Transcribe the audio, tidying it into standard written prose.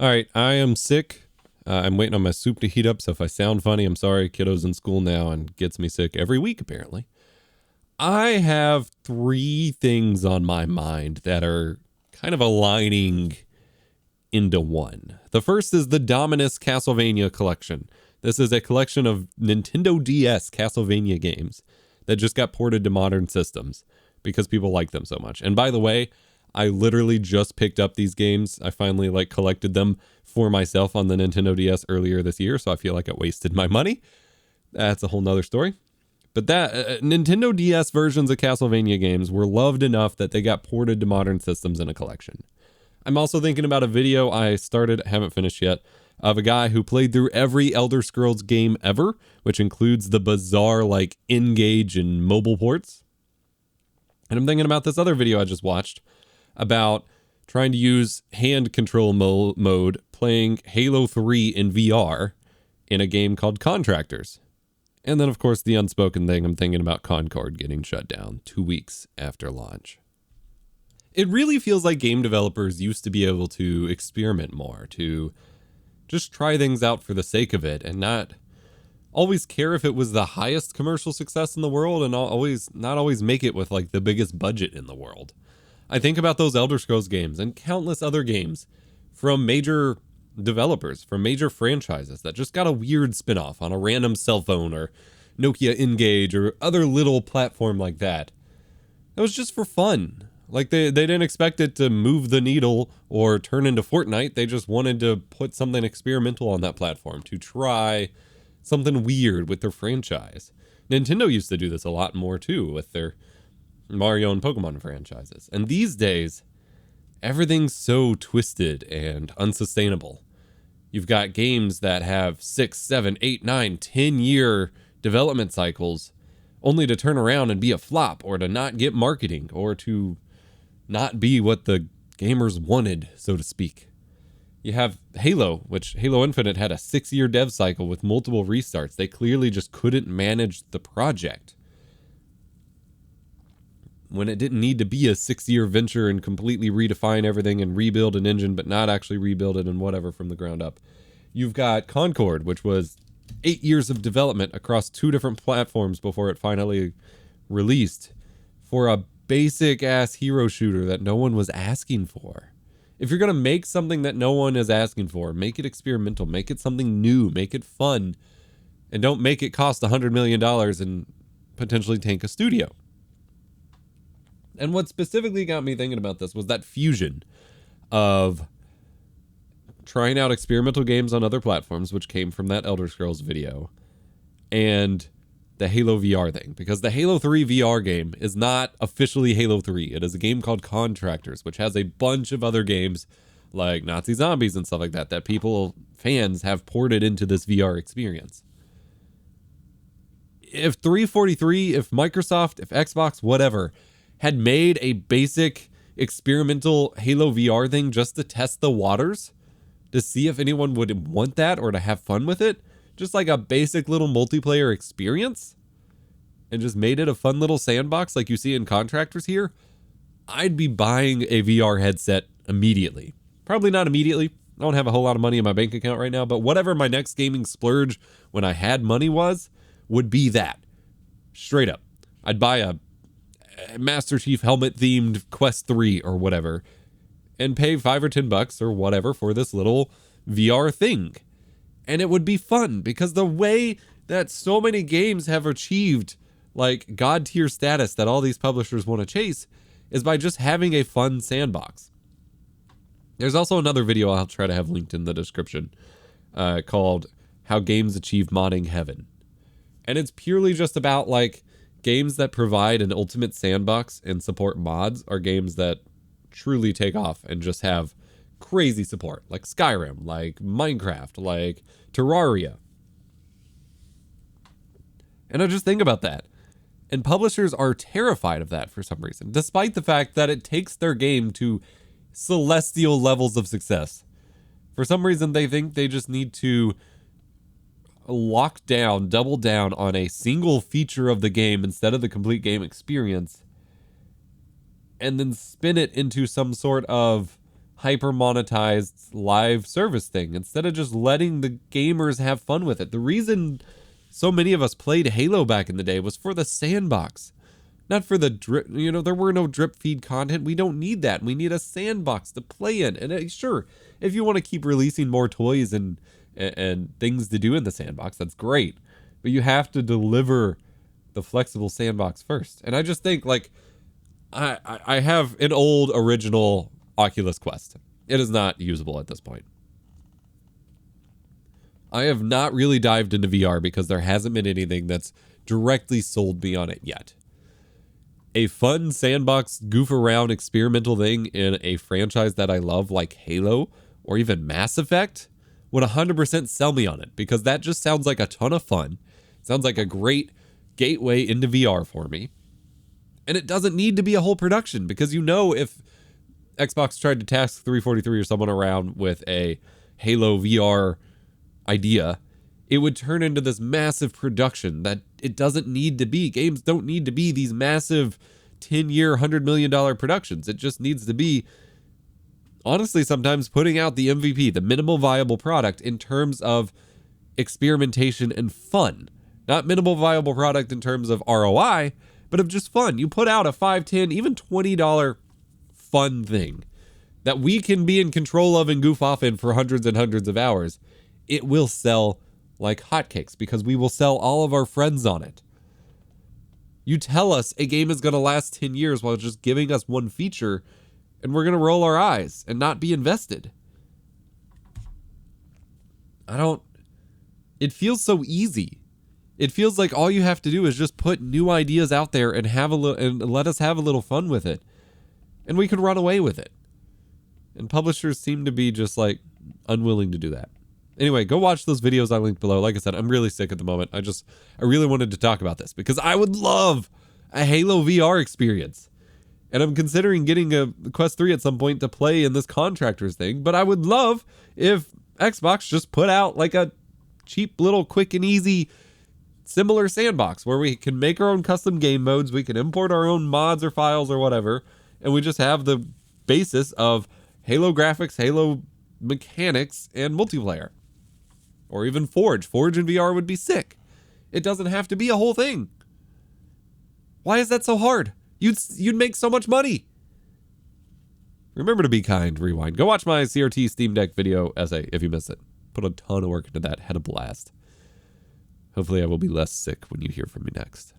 All right, I am sick. I'm waiting on my soup to heat up, so if I sound funny, I'm sorry. Kiddo's in school now and gets me sick every week, apparently. I have three things on my mind that are kind of aligning into one. The first is the Dominus Castlevania collection. This is a collection of Nintendo DS Castlevania games that just got ported to modern systems because people like them so much. And by the way, I literally just picked up these games. I finally collected them for myself on the Nintendo DS earlier this year, so I feel like I wasted my money. That's a whole nother story. But that Nintendo DS versions of Castlevania games were loved enough that they got ported to modern systems in a collection. I'm also thinking about a video I started, haven't finished yet, of a guy who played through every Elder Scrolls game ever, which includes the bizarre N-Gage and mobile ports. And I'm thinking about this other video I just watched about trying to use hand control mode playing Halo 3 in VR in a game called Contractors. And then, of course, the unspoken thing, I'm thinking about Concord getting shut down 2 weeks after launch. It really feels like game developers used to be able to experiment more, to just try things out for the sake of it and not always care if it was the highest commercial success in the world and not always make it with the biggest budget in the world. I think about those Elder Scrolls games and countless other games from major developers, from major franchises that just got a weird spin-off on a random cell phone or Nokia N-Gage or other little platform like that. It was just for fun. They didn't expect it to move the needle or turn into Fortnite. They just wanted to put something experimental on that platform to try something weird with their franchise. Nintendo used to do this a lot more too with their Mario and Pokemon franchises. And these days, everything's so twisted and unsustainable. You've got games that have 6, 7, 8, 9, 10-year development cycles only to turn around and be a flop or to not get marketing or to not be what the gamers wanted, so to speak. You have Halo, which Halo Infinite had a 6-year dev cycle with multiple restarts. They clearly just couldn't manage the project when it didn't need to be a 6-year venture and completely redefine everything and rebuild an engine, but not actually rebuild it and whatever from the ground up. You've got Concord, which was 8 years of development across 2 different platforms before it finally released for a basic ass hero shooter that no one was asking for. If you're going to make something that no one is asking for, make it experimental, make it something new, make it fun, and don't make it cost $100 million and potentially tank a studio. And what specifically got me thinking about this was that fusion of trying out experimental games on other platforms, which came from that Elder Scrolls video, and the Halo VR thing. Because the Halo 3 VR game is not officially Halo 3. It is a game called Contractors, which has a bunch of other games like Nazi Zombies and stuff like that, that fans have ported into this VR experience. If 343, if Microsoft, if Xbox, whatever, had made a basic experimental Halo VR thing just to test the waters, to see if anyone would want that or to have fun with it, just like a basic little multiplayer experience, and just made it a fun little sandbox like you see in Contractors here, I'd be buying a VR headset immediately. Probably not immediately. I don't have a whole lot of money in my bank account right now, but whatever my next gaming splurge when I had money would be that. Straight up. I'd buy a Master Chief helmet themed Quest 3 or whatever and pay $5 or $10 or whatever for this little VR thing. And it would be fun because the way that so many games have achieved god tier status that all these publishers want to chase is by just having a fun sandbox. There's also another video I'll try to have linked in the description called How Games Achieve Modding Heaven. And it's purely just about games that provide an ultimate sandbox and support mods are games that truly take off and just have crazy support, like Skyrim, like Minecraft, like Terraria. And I just think about that. And publishers are terrified of that for some reason, despite the fact that it takes their game to celestial levels of success. For some reason, they think they just need to double down on a single feature of the game instead of the complete game experience, and then spin it into some sort of hyper monetized live service thing instead of just letting the gamers have fun with it. The reason so many of us played Halo back in the day was for the sandbox, not for the drip. You know, there were no drip feed content. We don't need that. We need a sandbox to play in. And sure, if you want to keep releasing more toys and things to do in the sandbox, that's great. But you have to deliver the flexible sandbox first. And I just think, like, I have an old original Oculus Quest. It is not usable at this point. I have not really dived into VR because there hasn't been anything that's directly sold me on it yet. A fun sandbox, goof around, experimental thing in a franchise that I love, like Halo or even Mass Effect, would 100% sell me on it, because that just sounds like a ton of fun. It sounds like a great gateway into VR for me. And it doesn't need to be a whole production, because you know, if Xbox tried to task 343 or someone around with a Halo VR idea, it would turn into this massive production that it doesn't need to be. Games don't need to be these massive 10-year, $100 million productions. It just needs to be, honestly, sometimes putting out the MVP, the minimal viable product, in terms of experimentation and fun. Not minimal viable product in terms of ROI, but of just fun. You put out a $5, $10, even $20 fun thing that we can be in control of and goof off in for hundreds and hundreds of hours. It will sell like hotcakes, because we will sell all of our friends on it. You tell us a game is going to last 10 years while just giving us one feature, and we're going to roll our eyes and not be invested. It feels so easy. It feels like all you have to do is just put new ideas out there and let us have a little fun with it, and we could run away with it. And publishers seem to be just like unwilling to do that. Anyway, go watch those videos I linked below. Like I said, I'm really sick at the moment. I really wanted to talk about this because I would love a Halo VR experience. And I'm considering getting a Quest 3 at some point to play in this contractors thing. But I would love if Xbox just put out like a cheap little quick and easy similar sandbox where we can make our own custom game modes. We can import our own mods or files or whatever. And we just have the basis of Halo graphics, Halo mechanics, and multiplayer. Or even Forge. Forge in VR would be sick. It doesn't have to be a whole thing. Why is that so hard? You'd make so much money. Remember to be kind, rewind. Go watch my CRT Steam Deck video essay if you missed it. Put a ton of work into that. Had a blast. Hopefully I will be less sick when you hear from me next.